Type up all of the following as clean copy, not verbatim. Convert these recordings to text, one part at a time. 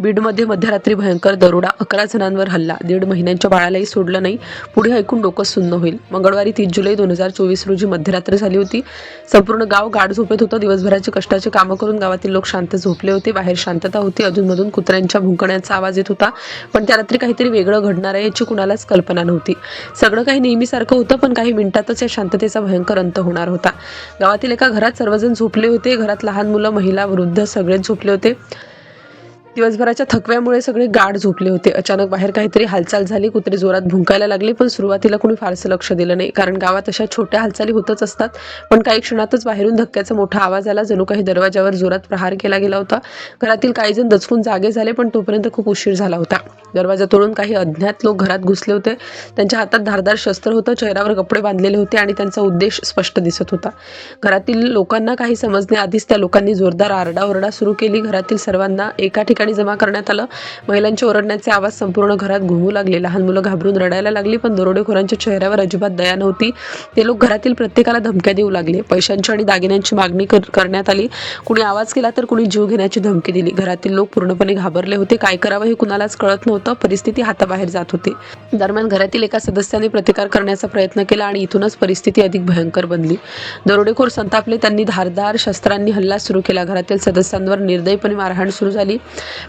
बीडमध्ये मध्यरात्री भयंकर दरोडा, 11 जणांवर हल्ला, 1.5 महिन्यांच्या बाळालाही सोडलं नाही. पुढे ऐकून डोकं सुन्न होईल. मंगळवारी 30 जुलै 2024 रोजी मध्यरात्र झाली होती. संपूर्ण गाव गाढ झोपेत होतं. दिवसभराचे कष्टाचे कामं करून गावातील लोक शांत झोपले होते. बाहेर शांतता होती. अधूनमधून कुत्र्यांच्या भुंकण्याचा आवाज येत होता. पण त्या रात्री काहीतरी वेगळं घडणार आहे याची कुणालाच कल्पना नव्हती. सगळं काही नेहमीसारखं होतं, पण काही मिनिटातच या शांततेचा भयंकर अंत होणार होता. गावातील एका घरात सर्वजण झोपले होते. घरात लहान मुलं, महिला, वृद्ध सगळेच झोपले होते. दिवसभराच्या थकव्यामुळे सगळे गाढ झोपले होते. अचानक बाहेर काहीतरी हालचाल झाली. कुत्रे जोरात भुंकायला लागले, पण सुरुवातीला कोणी फारसं लक्ष दिलं नाही, कारण गावात अशा छोट्या हालचाली होतच असतात. पण काही क्षणातच बाहेरून धक्क्याचा मोठा आवाज आला. जणू काही दरवाजावर जोरात प्रहार केला गेला होता. घरातील काही जण दचकून जागे झाले, पण तोपर्यंत खूप उशीर झाला होता. दरवाजा तोडून काही अज्ञात लोक घरात घुसले होते. त्यांच्या हातात धारदार शस्त्र होतं, चेहऱ्यावर कपडे बांधलेले होते आणि त्यांचा उद्देश स्पष्ट दिसत होता. घरातील लोकांना काही समजण्याआधीच त्या लोकांनी जोरदार आरडाओरडा सुरू केली. घरातील सर्वांना एका ठिकाणी जमा करण्यात आलं. महिलांचे ओरडण्याचे आवाज संपूर्ण घरात घुमू लागले. लहान मुलं घाबरून रडायला लागली, पण दरोडेखोरांच्या चेहऱ्यावर अजिबात दया नव्हती. ते लोक घरातील प्रत्येकाला धमक्या देऊ लागले. पैशांची आणि दागिन्यांची मागणी करण्यात आली. कुणी आवाज केला तर कुणी जीव घेण्याची धमकी दिली. घरातील लोक पूर्णपणे घाबरले होते. काय करावं हे कुणालाच कळत नव्हतं. परिस्थिती हाताबाहेर जात होती. दरम्यान घरातील एका सदस्याने प्रतिकार करण्याचा प्रयत्न केला आणि इथूनच परिस्थिती अधिक भयंकर बनली. दरोडेखोर संतापले. त्यांनी धारदार शस्त्रांनी हल्ला सुरू केला. घरातील सदस्यांवर निर्दयीपणे मारहाण सुरू झाली.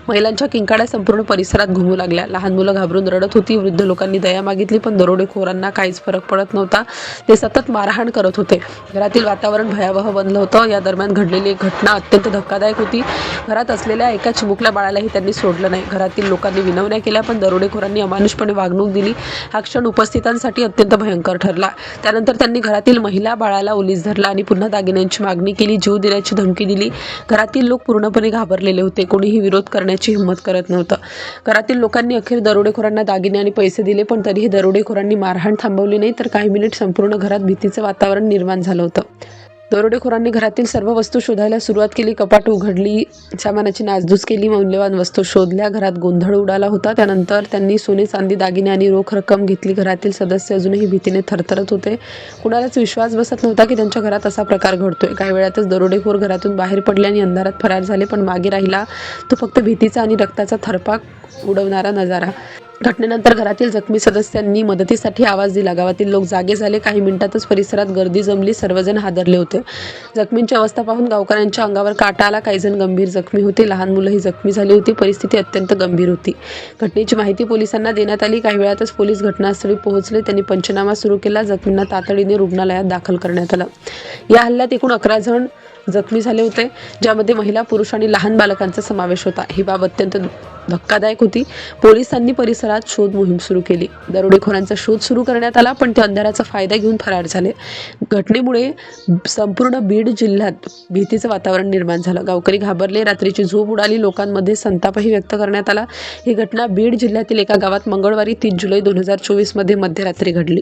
महिलांच्या किंकाळ्या संपूर्ण परिसरात घुमू लागल्या. लहान मुलं घाबरून रडत होती. वृद्ध लोकांनी दया मागितली, पण दरोडेखोरांना काहीच फरक पडत नव्हता. ते सतत मारहाण करत होते. घरातील वातावरण भयावह बनलं होतं. या दरम्यान घडलेली एक घटना अत्यंत धक्कादायक होती. घरात असलेल्या एका चिमुकल्या बाळालाही त्यांनी सोडलं नाही. घरातील लोकांनी विनवण्या केल्या, पण दरोडेखोरांनी अमानुषपणे वागणूक दिली. हा क्षण उपस्थितांसाठी अत्यंत भयंकर ठरला. त्यानंतर त्यांनी घरातील महिला बाळाला ओलीस धरला आणि पुन्हा दागिन्यांची मागणी केली. जीव देण्याची धमकी दिली. घरातील लोक पूर्णपणे घाबरलेले होते. कोणीही विरोध करण्याची हिंमत करत नव्हतं. घरातील लोकांनी अखेर दरोडेखोरांना दागिने आणि पैसे दिले, पण तरीही दरोडेखोरांनी मारहाण थांबवली नाही. तर काही मिनिट संपूर्ण घरात भीतीचं वातावरण निर्माण झालं होतं. दरोडेखोरांनी घरातील सर्व वस्तू शोधायला सुरुवात केली. कपाट उघडली, सामानाची नासधूस केली, मौल्यवान वस्तू शोधल्या. घरात गोंधळ उडाला होता. त्यानंतर त्यांनी सोने, चांदी, दागिने आणि रोख रक्कम घेतली. घरातील सदस्य अजूनही भीतीने थरथरत होते. कुणालाच विश्वास बसत नव्हता की त्यांच्या घरात असा प्रकार घडतोय. काही वेळातच दरोडेखोर घरातून बाहेर पडले आणि अंधारात फरार झाले, पण मागे राहिला तो फक्त भीतीचा आणि रक्ताचा थरपाक उडवणारा नजारा. घटनेनंतर घरातील जखमी सदस्यांनी मदतीसाठी आवाज दिला. गावातील लोक जागे झाले. काही मिनिटातच परिसरात गर्दी जमली. सर्वजण हादरले होते. जखमींची अवस्था पाहून गावकऱ्यांच्या अंगावर काटा आला. काही जण गंभीर जखमी होते. लहान मुलंही जखमी झाली होती. परिस्थिती अत्यंत गंभीर होती. घटनेची माहिती पोलिसांना देण्यात आली. काही वेळातच पोलीस घटनास्थळी पोहोचले. त्यांनी पंचनामा सुरू केला. जखमींना तातडीने रुग्णालयात दाखल करण्यात आलं. या हल्ल्यात एकूण 11 जण जखमी झाले होते, ज्यामध्ये महिला, पुरुष आणि लहान बालकांचा समावेश होता. ही बाब अत्यंत धक्कादायक होती. पोलिसांनी परिसरात शोध मोहीम सुरू केली. दरोडेखोरांचा शोध सुरू करण्यात आला, पण ते अंधाराचा फायदा घेऊन फरार झाले. घटनेमुळे संपूर्ण बीड जिल्ह्यात भीतीचं वातावरण निर्माण झालं. गावकरी घाबरले. रात्रीची झोप उडाली. लोकांमध्ये संतापही व्यक्त करण्यात आला. ही घटना बीड जिल्ह्यातील एका गावात मंगळवारी 30 जुलै 2024 मध्ये मध्यरात्री घडली.